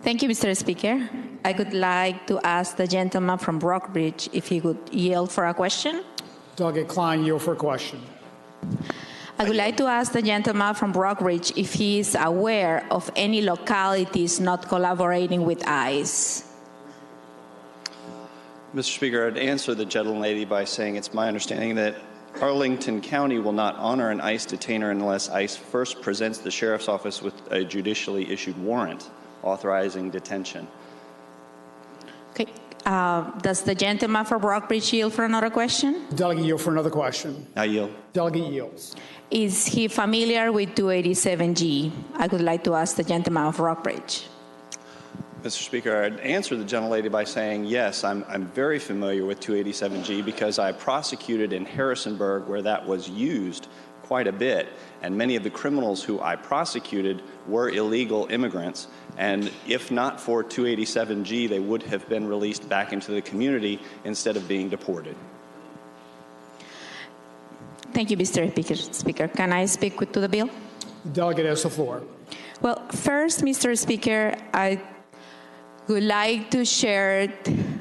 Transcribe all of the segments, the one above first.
Thank you, Mr. Speaker. I would like to ask the gentleman from Rockbridge if he would yield for a question. Delegate Klein, yield for a question. I would like to ask the gentleman from Rockbridge if he is aware of any localities not collaborating with ICE. Mr. Speaker, I'd answer the gentlelady by saying it's my understanding that Arlington County will not honor an ICE detainer unless ICE first presents the Sheriff's Office with a judicially issued warrant authorizing detention. Okay. Does the gentleman from Rockbridge yield for another question? Delegate yield for another question. I yield. Delegate yields. Is he familiar with 287G? I would like to ask the gentleman of Rockbridge. Mr. Speaker, I'd answer the gentlelady by saying, yes, I'm very familiar with 287G because I prosecuted in Harrisonburg where that was used quite a bit, and many of the criminals who I prosecuted were illegal immigrants, and if not for 287G, they would have been released back into the community instead of being deported. Thank you, Mr. Speaker. Can I speak to the bill? The delegate has the floor. Well, first, Mr. Speaker, I would like to share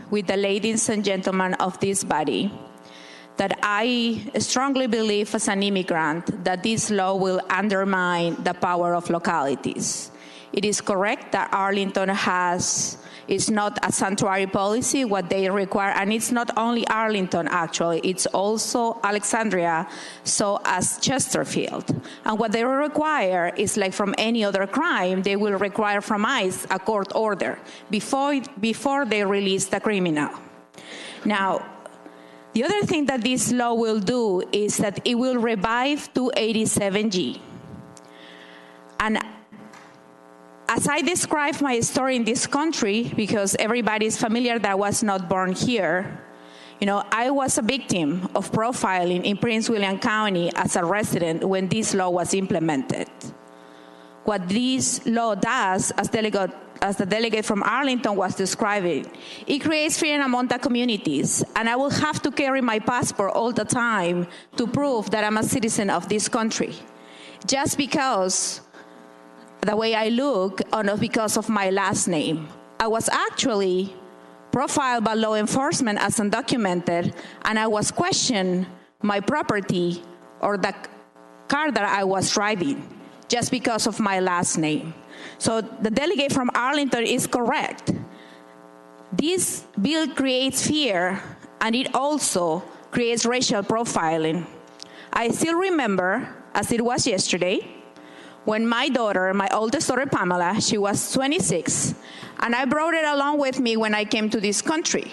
with the ladies and gentlemen of this body that I strongly believe as an immigrant that this law will undermine the power of localities. It is correct that Arlington is not a sanctuary policy, what they require, and it's not only Arlington actually, it's also Alexandria, so as Chesterfield. And what they require is like from any other crime, they will require from ICE a court order before they release the criminal. Now, the other thing that this law will do is that it will revive 287G. And as I describe my story in this country, because everybody is familiar that I was not born here, I was a victim of profiling in Prince William County as a resident when this law was implemented. What this law does, as the delegate from Arlington was describing, it creates fear among the communities, and I will have to carry my passport all the time to prove that I'm a citizen of this country, just because the way I look, or not because of my last name. I was actually profiled by law enforcement as undocumented, and I was questioned my property or the car that I was driving just because of my last name. So the delegate from Arlington is correct. This bill creates fear, and it also creates racial profiling. I still remember, as it was yesterday, when my daughter, my oldest daughter Pamela, she was 26, and I brought her along with me when I came to this country.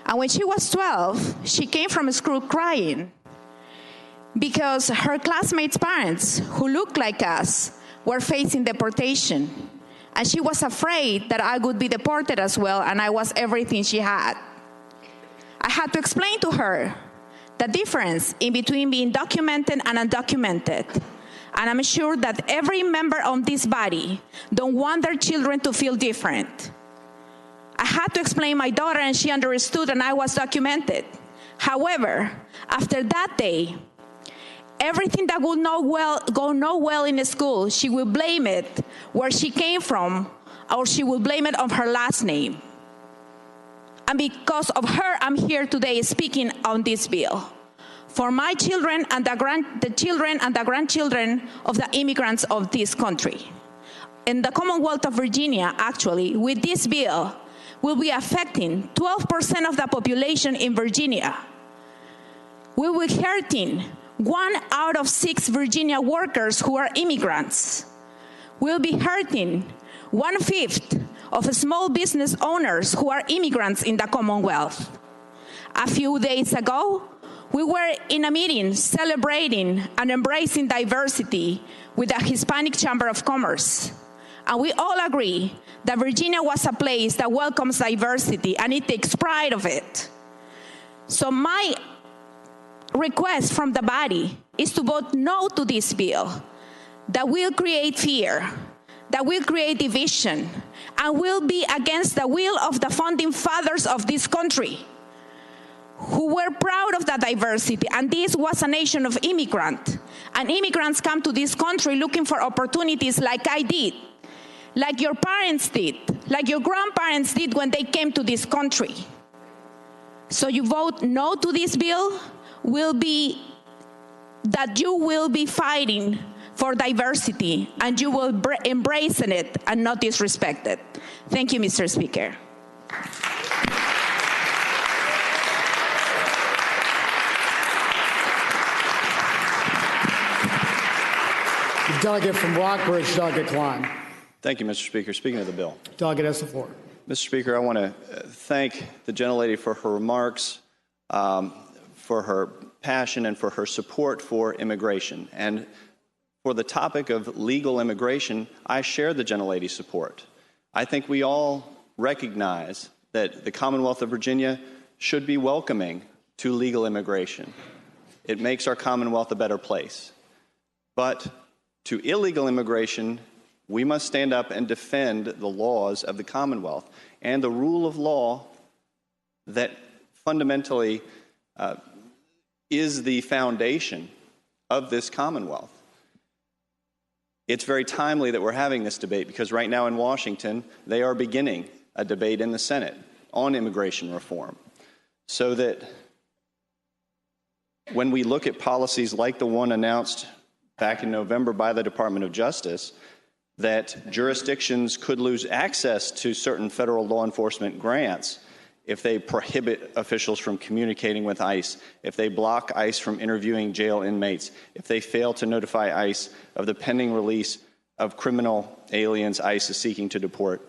And when she was 12, she came from school crying because her classmates' parents, who looked like us, were facing deportation. And she was afraid that I would be deported as well, and I was everything she had. I had to explain to her the difference in between being documented and undocumented. And I'm sure that every member of this body don't want their children to feel different. I had to explain my daughter, and she understood, and I was documented. However, after that day, everything that would go well in school, she will blame it where she came from, or she will blame it on her last name. And because of her, I'm here today speaking on this bill. For my children and the children and the grandchildren of the immigrants of this country. In the Commonwealth of Virginia, actually, with this bill, will be affecting 12% of the population in Virginia. We will be hurting 1 out of 6 Virginia workers who are immigrants. We'll be hurting 1/5 of small business owners who are immigrants in the Commonwealth. A few days ago, we were in a meeting celebrating and embracing diversity with the Hispanic Chamber of Commerce. And we all agree that Virginia was a place that welcomes diversity, and it takes pride of it. So my request from the body is to vote no to this bill that will create fear, that will create division, and will be against the will of the founding fathers of this country, who were proud of that diversity. And this was a nation of immigrants. And immigrants come to this country looking for opportunities like I did. like your parents did, like your grandparents did when they came to this country. So you vote no to this bill will be that you will be fighting for diversity and you will embrace it and not disrespect it. Thank you, Mr. Speaker. The delegate from Rockbridge, Delegate Klein. Thank you, Mr. Speaker. Speaking of the bill. Delegate has the floor. Mr. Speaker, I want to thank the gentlelady for her remarks, for her passion, and for her support for immigration. And for the topic of legal immigration, I share the gentlelady's support. I think we all recognize that the Commonwealth of Virginia should be welcoming to legal immigration. It makes our Commonwealth a better place. But to illegal immigration, we must stand up and defend the laws of the Commonwealth and the rule of law that fundamentally is the foundation of this Commonwealth. It's very timely that we're having this debate because right now in Washington, they are beginning a debate in the Senate on immigration reform, so that when we look at policies like the one announced back in November by the Department of Justice, that jurisdictions could lose access to certain federal law enforcement grants if they prohibit officials from communicating with ICE, if they block ICE from interviewing jail inmates, if they fail to notify ICE of the pending release of criminal aliens ICE is seeking to deport.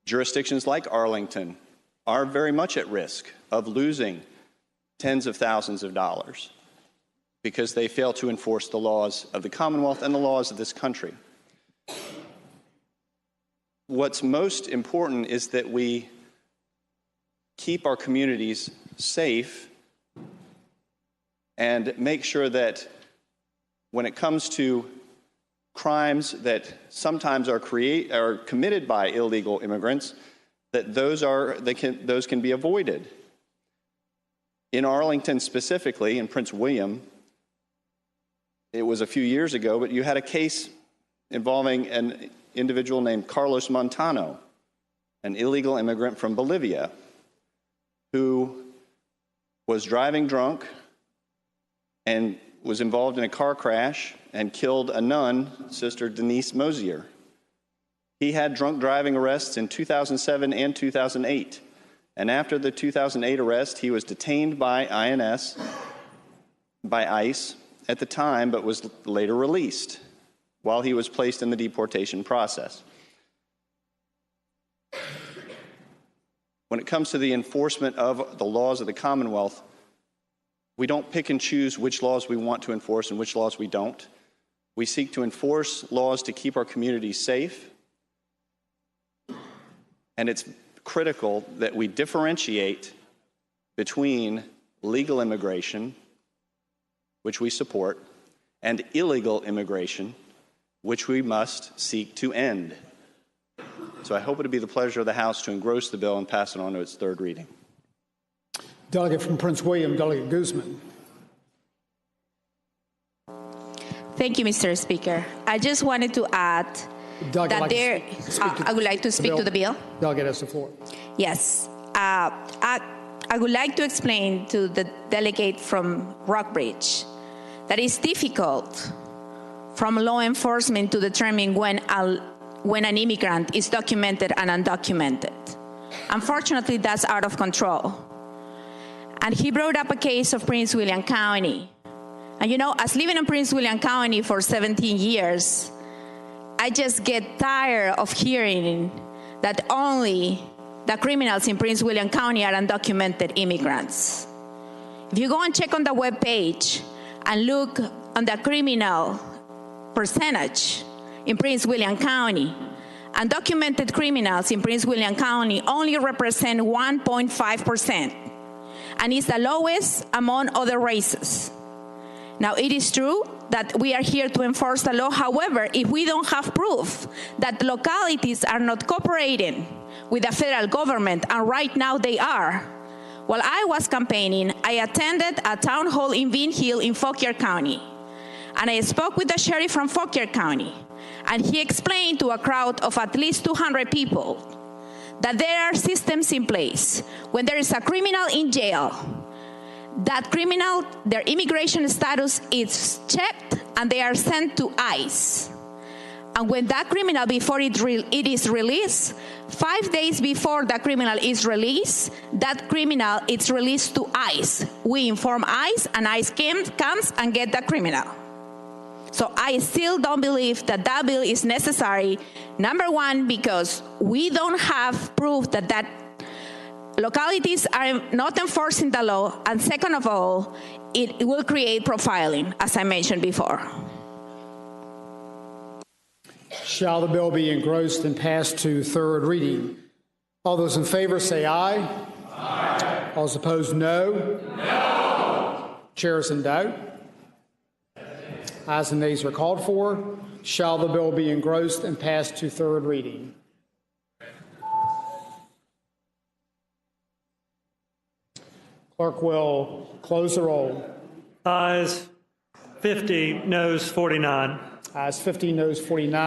Jurisdictions like Arlington are very much at risk of losing tens of thousands of dollars because they fail to enforce the laws of the Commonwealth and the laws of this country. What's most important is that we keep our communities safe and make sure that when it comes to crimes that sometimes are committed by illegal immigrants, that those can be avoided. In Arlington specifically, in Prince William, it was a few years ago, but you had a case involving an individual named Carlos Montano, an illegal immigrant from Bolivia, who was driving drunk and was involved in a car crash and killed a nun, Sister Denise Mosier. He had drunk driving arrests in 2007 and 2008. And after the 2008 arrest, he was detained by ICE at the time, but was later released while he was placed in the deportation process. When it comes to the enforcement of the laws of the Commonwealth, we don't pick and choose which laws we want to enforce and which laws we don't. We seek to enforce laws to keep our communities safe, and it's critical that we differentiate between legal immigration, which we support, and illegal immigration, which we must seek to end. So I hope it will be the pleasure of the House to engross the bill and pass it on to its third reading. Delegate from Prince William, Delegate Guzman. Thank you, Mr. Speaker. I just wanted to add that I would like to speak to the bill. Delegate has the floor. Yes. I would like to explain to the delegate from Rockbridge that it's difficult from law enforcement to determine when an immigrant is documented and undocumented. Unfortunately, that's out of control. And he brought up a case of Prince William County. And you know, as living in Prince William County for 17 years, I just get tired of hearing that only the criminals in Prince William County are undocumented immigrants. If you go and check on the webpage and look on the criminal percentage in Prince William County, undocumented criminals in Prince William County only represent 1.5%, and is the lowest among other races. Now, it is true that we are here to enforce the law. However, if we don't have proof that localities are not cooperating with the federal government, and right now they are, while I was campaigning, I attended a town hall in Bean Hill in Fauquier County, and I spoke with the sheriff from Fauquier County, and he explained to a crowd of at least 200 people that there are systems in place. When there is a criminal in jail, that criminal, their immigration status is checked and they are sent to ICE. And when that criminal, before it is released, 5 days before the criminal is released, that criminal is released to ICE. We inform ICE, and ICE comes and get the criminal. So I still don't believe that that bill is necessary. Number one, because we don't have proof that localities are not enforcing the law. And second of all, it will create profiling, as I mentioned before. Shall the bill be engrossed and passed to third reading? All those in favor say aye. Aye. All those opposed, no. No. Chair is in doubt. Ayes and nays are called for. Shall the bill be engrossed and passed to third reading? Clerk will close the roll. Ayes 50, noes 49. Ayes 50, noes 49.